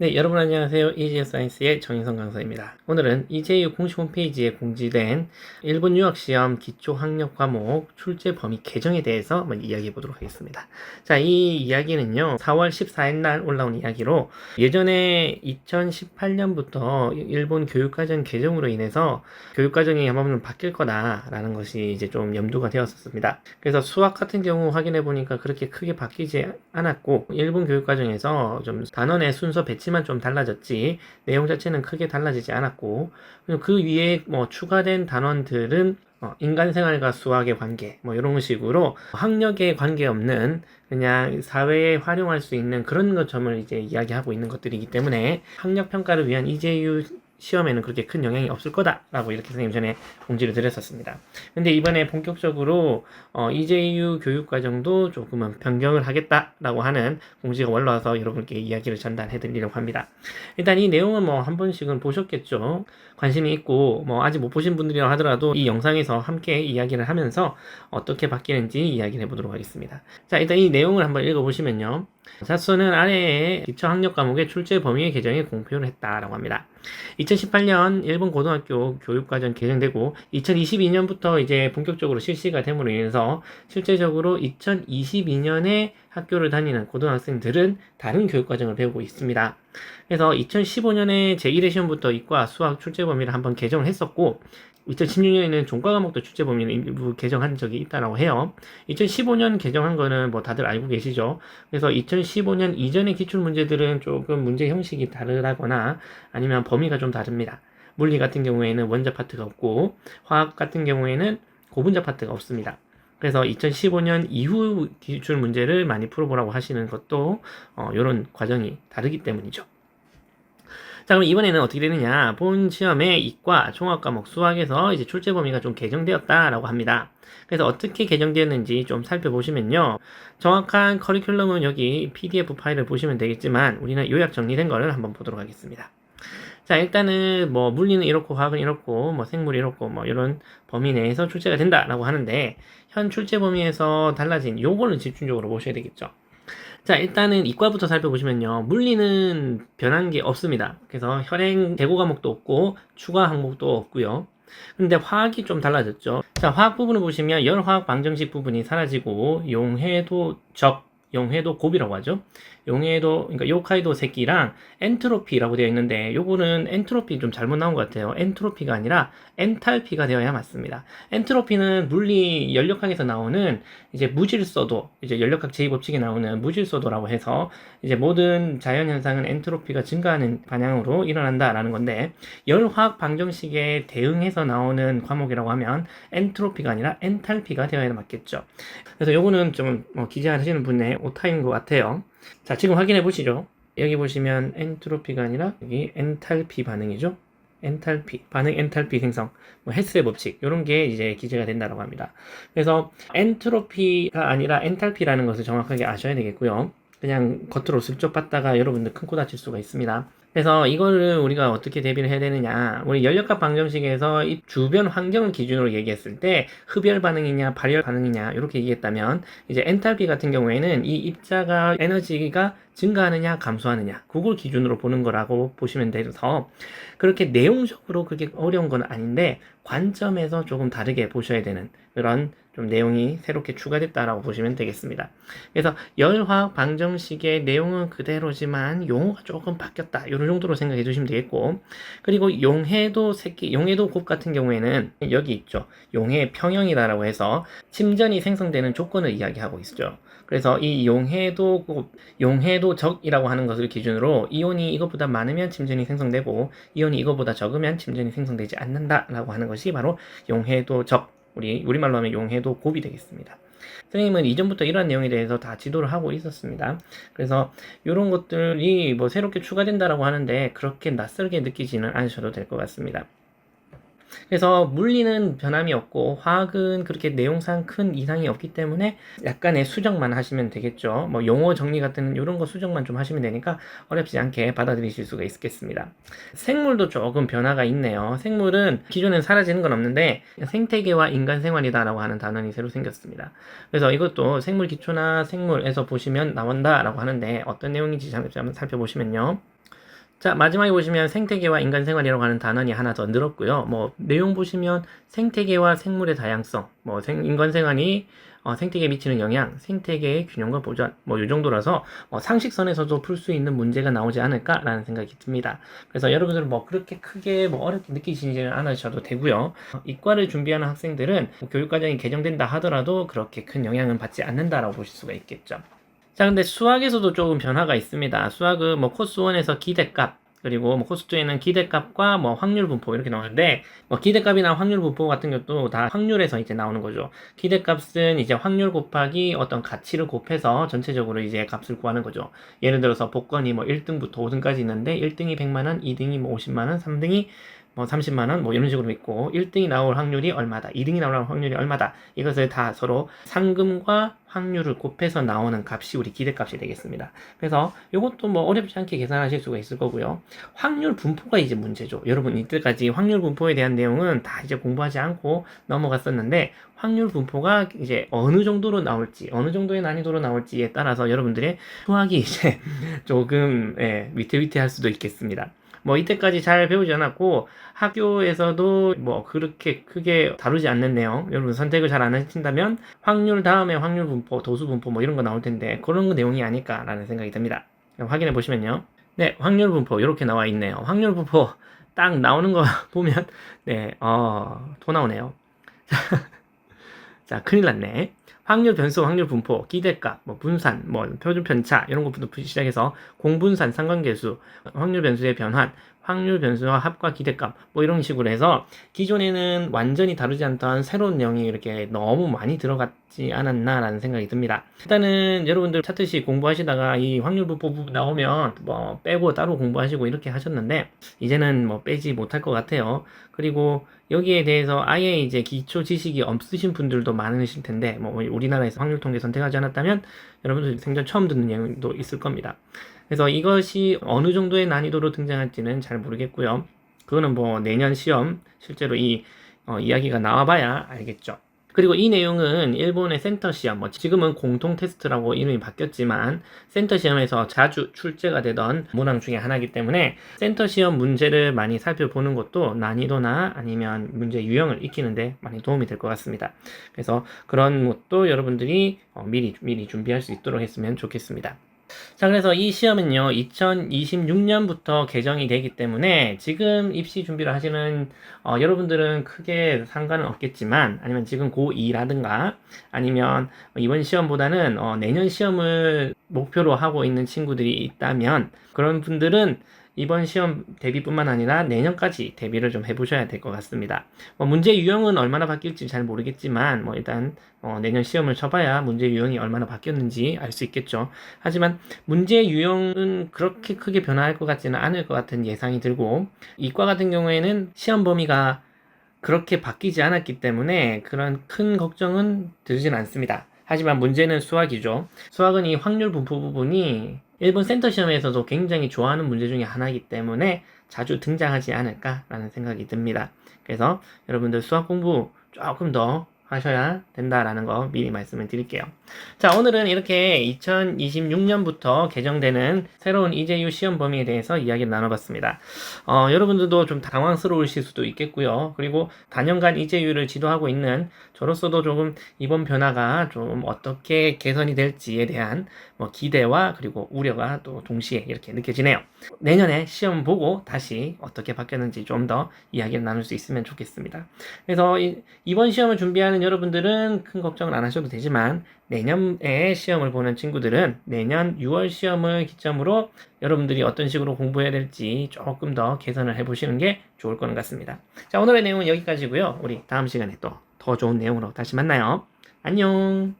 네, 여러분 안녕하세요. 이지우 사이언스의 정인성 강사입니다. 오늘은 이제유 공식 홈페이지에 공지된 일본 유학시험 기초학력 과목 출제 범위 개정에 대해서 한번 이야기해 보도록 하겠습니다. 자, 이 이야기는요, 4월 14일 날 올라온 이야기로 예전에 2018년부터 일본 교육과정 개정으로 인해서 교육과정이 한번 바뀔 거다라는 것이 이제 좀 염두가 되었었습니다. 그래서 수학 같은 경우 확인해 보니까 그렇게 크게 바뀌지 않았고, 일본 교육과정에서 좀 단원의 순서 배치만 좀 달라졌지 내용 자체는 크게 달라지지 않았고, 그 위에 뭐 추가된 단원들은 인간생활과 수학의 관계 뭐 이런 식으로 학력에 관계없는 그냥 사회에 활용할 수 있는 그런 것점을 이제 이야기하고 있는 것들이기 때문에 학력 평가를 위한 이제유 시험에는 그렇게 큰 영향이 없을 거다라고 이렇게 선생님 전에 공지를 드렸었습니다. 근데 이번에 본격적으로 이제유 교육과정도 조금은 변경을 하겠다라고 하는 공지가 올라와서 여러분께 이야기를 전달해 드리려고 합니다. 일단 이 내용은 뭐 한 번씩은 보셨겠죠. 관심이 있고 뭐 아직 못 보신 분들이라 하더라도 이 영상에서 함께 이야기를 하면서 어떻게 바뀌는지 이야기를 해보도록 하겠습니다. 자, 일단 이 내용을 한번 읽어보시면요. 사수는 아래의 기초학력 과목의 출제 범위의 개정에 공표를 했다라고 합니다. 2018년 일본 고등학교 교육과정 개정되고 2022년부터 이제 본격적으로 실시가 됨으로 인해서 실제적으로 2022년에 학교를 다니는 고등학생들은 다른 교육과정을 배우고 있습니다. 그래서 2015년에 제1회 시험부터 이과 수학 출제 범위를 한번 개정을 했었고 2016년에는 종가 과목도 출제 범위를 일부 개정한 적이 있다라고 해요. 2015년 개정한 거는 뭐 다들 알고 계시죠? 그래서 2015년 이전의 기출 문제들은 조금 문제 형식이 다르다거나 아니면 범위가 좀 다릅니다. 물리 같은 경우에는 원자 파트가 없고 화학 같은 경우에는 고분자 파트가 없습니다. 그래서 2015년 이후 기출 문제를 많이 풀어보라고 하시는 것도 이런 과정이 다르기 때문이죠. 자, 그럼 이번에는 어떻게 되느냐? 본 시험에 이과, 종합과목, 수학에서 이제 출제 범위가 좀 개정되었다라고 합니다. 그래서 어떻게 개정되었는지 좀 살펴보시면요. 정확한 커리큘럼은 여기 PDF 파일을 보시면 되겠지만 우리는 요약 정리된 거를 한번 보도록 하겠습니다. 자, 일단은 뭐 물리는 이렇고 화학은 이렇고 뭐 생물이 이렇고 뭐 이런 범위 내에서 출제가 된다라고 하는데 현 출제 범위에서 달라진 요거는 집중적으로 보셔야 되겠죠. 자, 일단은 이과부터 살펴보시면요. 물리는 변한 게 없습니다. 그래서 현행 재고 과목도 없고 추가 항목도 없고요. 근데 화학이 좀 달라졌죠. 자, 화학 부분을 보시면 열화학 방정식 부분이 사라지고 용해도 적, 용해도 곱이라고 하죠. 용해도, 그러니까 요카이도 새끼랑 엔트로피라고 되어 있는데 요거는 엔트로피 좀 잘못 나온 것 같아요. 엔트로피가 아니라 엔탈피가 되어야 맞습니다. 엔트로피는 물리 연력학에서 나오는 이제 무질서도, 이제 연력학 제2법칙에 나오는 무질서도라고 해서 이제 모든 자연 현상은 엔트로피가 증가하는 방향으로 일어난다라는 건데 열화학 방정식에 대응해서 나오는 과목이라고 하면 엔트로피가 아니라 엔탈피가 되어야 맞겠죠. 그래서 요거는 좀 기재하시는 분의 오타인 것 같아요. 자, 지금 확인해 보시죠. 여기 보시면 엔트로피가 아니라 여기 엔탈피 반응이죠. 엔탈피, 반응 엔탈피 생성, 뭐 헬스의 법칙, 이런 게 이제 기재가 된다고 합니다. 그래서 엔트로피가 아니라 엔탈피라는 것을 정확하게 아셔야 되겠고요. 그냥 겉으로 슬쩍 봤다가 여러분들 큰 코 다칠 수가 있습니다. 그래서 이거를 우리가 어떻게 대비를 해야 되느냐. 우리 연력학 방정식에서 이 주변 환경을 기준으로 얘기했을 때 흡열 반응이냐 발열 반응이냐 이렇게 얘기했다면 이제 엔탈피 같은 경우에는 이 입자가 에너지가 증가하느냐 감소하느냐 그걸 기준으로 보는 거라고 보시면 돼서 그렇게 내용적으로 그렇게 어려운 건 아닌데 관점에서 조금 다르게 보셔야 되는 그런 좀 내용이 새롭게 추가됐다라고 보시면 되겠습니다. 그래서 열화학 방정식의 내용은 그대로지만 용어가 조금 바뀌었다. 이런 정도로 생각해 주시면 되겠고 그리고 용해도 새끼, 용해도 곱 같은 경우에는 여기 있죠. 용해 평형이다라고 해서 침전이 생성되는 조건을 이야기하고 있죠. 그래서 이 용해도 곱, 용해도 적이라고 하는 것을 기준으로 이온이 이것보다 많으면 침전이 생성되고 이온이 이것보다 적으면 침전이 생성되지 않는다라고 하는 것이 바로 용해도 적, 우리말로 하면 용해도 곱이 되겠습니다. 선생님은 이전부터 이런 내용에 대해서 다 지도를 하고 있었습니다. 그래서 이런 것들이 뭐 새롭게 추가된다라고 하는데 그렇게 낯설게 느끼지는 않으셔도 될 것 같습니다. 그래서 물리는 변함이 없고 화학은 그렇게 내용상 큰 이상이 없기 때문에 약간의 수정만 하시면 되겠죠. 뭐 용어 정리 같은 이런 거 수정만 좀 하시면 되니까 어렵지 않게 받아들이실 수가 있겠습니다. 생물도 조금 변화가 있네요. 생물은 기존엔 사라지는 건 없는데 생태계와 인간생활이다라고 하는 단원이 새로 생겼습니다. 그래서 이것도 생물 기초나 생물에서 보시면 나온다라고 하는데 어떤 내용인지 한번 살펴보시면요. 자, 마지막에 보시면 생태계와 인간 생활이라고 하는 단원이 하나 더 늘었고요. 뭐 내용 보시면 생태계와 생물의 다양성, 뭐 인간 생활이 생태계에 미치는 영향, 생태계의 균형과 보전, 뭐 이 정도라서 상식선에서도 풀 수 있는 문제가 나오지 않을까라는 생각이 듭니다. 그래서 여러분들은 뭐 그렇게 크게 뭐 어렵게 느끼시지는 않으셔도 되고요. 이과를 준비하는 학생들은 교육과정이 개정된다 하더라도 그렇게 큰 영향은 받지 않는다라고 보실 수가 있겠죠. 자, 근데 수학에서도 조금 변화가 있습니다. 수학은 뭐 코스 1에서 기대값, 그리고 뭐 코스 2에는 기대값과 뭐 확률 분포 이렇게 나오는데, 뭐 기대값이나 확률 분포 같은 것도 다 확률에서 이제 나오는 거죠. 기대값은 이제 확률 곱하기 어떤 가치를 곱해서 전체적으로 이제 값을 구하는 거죠. 예를 들어서 복권이 뭐 1등부터 5등까지 있는데 1등이 100만 원, 2등이 뭐 50만 원, 3등이 뭐 30만 원, 뭐 이런 식으로 있고 1등이 나올 확률이 얼마다, 2등이 나올 확률이 얼마다, 이것을 다 서로 상금과 확률을 곱해서 나오는 값이 우리 기대값이 되겠습니다. 그래서 이것도 뭐 어렵지 않게 계산하실 수가 있을 거고요. 확률 분포가 이제 문제죠. 여러분 이때까지 확률 분포에 대한 내용은 다 이제 공부하지 않고 넘어갔었는데, 확률 분포가 이제 어느 정도로 나올지, 어느 정도의 난이도로 나올지에 따라서 여러분들의 수학이 이제 조금 위태위태할 수도 있겠습니다. 뭐 이때까지 잘 배우지 않았고 학교에서도 뭐 그렇게 크게 다루지 않는 내용, 여러분 선택을 잘 안 하신다면 확률 다음에 확률 분포, 도수 분포 뭐 이런 거 나올 텐데 그런 거 내용이 아닐까라는 생각이 듭니다. 확인해 보시면요. 네, 확률 분포 이렇게 나와 있네요. 확률 분포 딱 나오는 거 보면 또 나오네요. 자, 큰일 났네. 확률 변수, 확률 분포, 기대값, 뭐 분산, 뭐 표준 편차 이런 것부터 시작해서 공분산, 상관계수, 확률 변수의 변환, 확률 변수와 합과 기대값 뭐 이런 식으로 해서 기존에는 완전히 다루지 않던 새로운 내용이 이렇게 너무 많이 들어갔지 않았나라는 생각이 듭니다. 일단은 여러분들 차트식 공부하시다가 이 확률 분포 부분 나오면 뭐 빼고 따로 공부하시고 이렇게 하셨는데 이제는 뭐 빼지 못할 것 같아요. 그리고 여기에 대해서 아예 이제 기초 지식이 없으신 분들도 많으실 텐데, 뭐 우리나라에서 확률 통계 선택하지 않았다면 여러분들 생전 처음 듣는 내용도 있을 겁니다. 그래서 이것이 어느 정도의 난이도로 등장할지는 잘 모르겠고요. 그거는 뭐 내년 시험 실제로 이야기가 나와봐야 알겠죠. 그리고 이 내용은 일본의 센터 시험, 뭐 지금은 공통 테스트라고 이름이 바뀌었지만 센터 시험에서 자주 출제가 되던 문항 중에 하나이기 때문에 센터 시험 문제를 많이 살펴보는 것도 난이도나 아니면 문제 유형을 익히는데 많이 도움이 될 것 같습니다. 그래서 그런 것도 여러분들이 미리 준비할 수 있도록 했으면 좋겠습니다. 자, 그래서 이 시험은요 2026년부터 개정이 되기 때문에 지금 입시 준비를 하시는 여러분들은 크게 상관은 없겠지만, 아니면 지금 고2라든가 아니면 이번 시험보다는 내년 시험을 목표로 하고 있는 친구들이 있다면 그런 분들은 이번 시험 대비뿐만 아니라 내년까지 대비를 좀 해보셔야 될 것 같습니다. 문제 유형은 얼마나 바뀔지 잘 모르겠지만 일단 내년 시험을 쳐봐야 문제 유형이 얼마나 바뀌었는지 알 수 있겠죠. 하지만 문제 유형은 그렇게 크게 변화할 것 같지는 않을 것 같은 예상이 들고, 이과 같은 경우에는 시험 범위가 그렇게 바뀌지 않았기 때문에 그런 큰 걱정은 들진 않습니다. 하지만 문제는 수학이죠. 수학은 이 확률 분포 부분이 일본 센터 시험에서도 굉장히 좋아하는 문제 중에 하나이기 때문에 자주 등장하지 않을까라는 생각이 듭니다. 그래서 여러분들 수학 공부 조금 더 하셔야 된다라는 거 미리 말씀을 드릴게요. 자, 오늘은 이렇게 2026년부터 개정되는 새로운 이재유 시험 범위에 대해서 이야기를 나눠봤습니다. 여러분들도 좀 당황스러우실 수도 있겠고요. 그리고 단연간 이재유를 지도하고 있는 저로서도 조금 이번 변화가 좀 어떻게 개선이 될지에 대한 기대와 그리고 우려가 또 동시에 이렇게 느껴지네요. 내년에 시험 보고 다시 어떻게 바뀌었는지 좀 더 이야기를 나눌 수 있으면 좋겠습니다. 그래서 이번 시험을 준비하는 여러분들은 큰 걱정을 안 하셔도 되지만 내년에 시험을 보는 친구들은 내년 6월 시험을 기점으로 여러분들이 어떤 식으로 공부해야 될지 조금 더 개선을 해보시는 게 좋을 것 같습니다. 자, 오늘의 내용은 여기까지고요. 우리 다음 시간에 또 더 좋은 내용으로 다시 만나요. 안녕.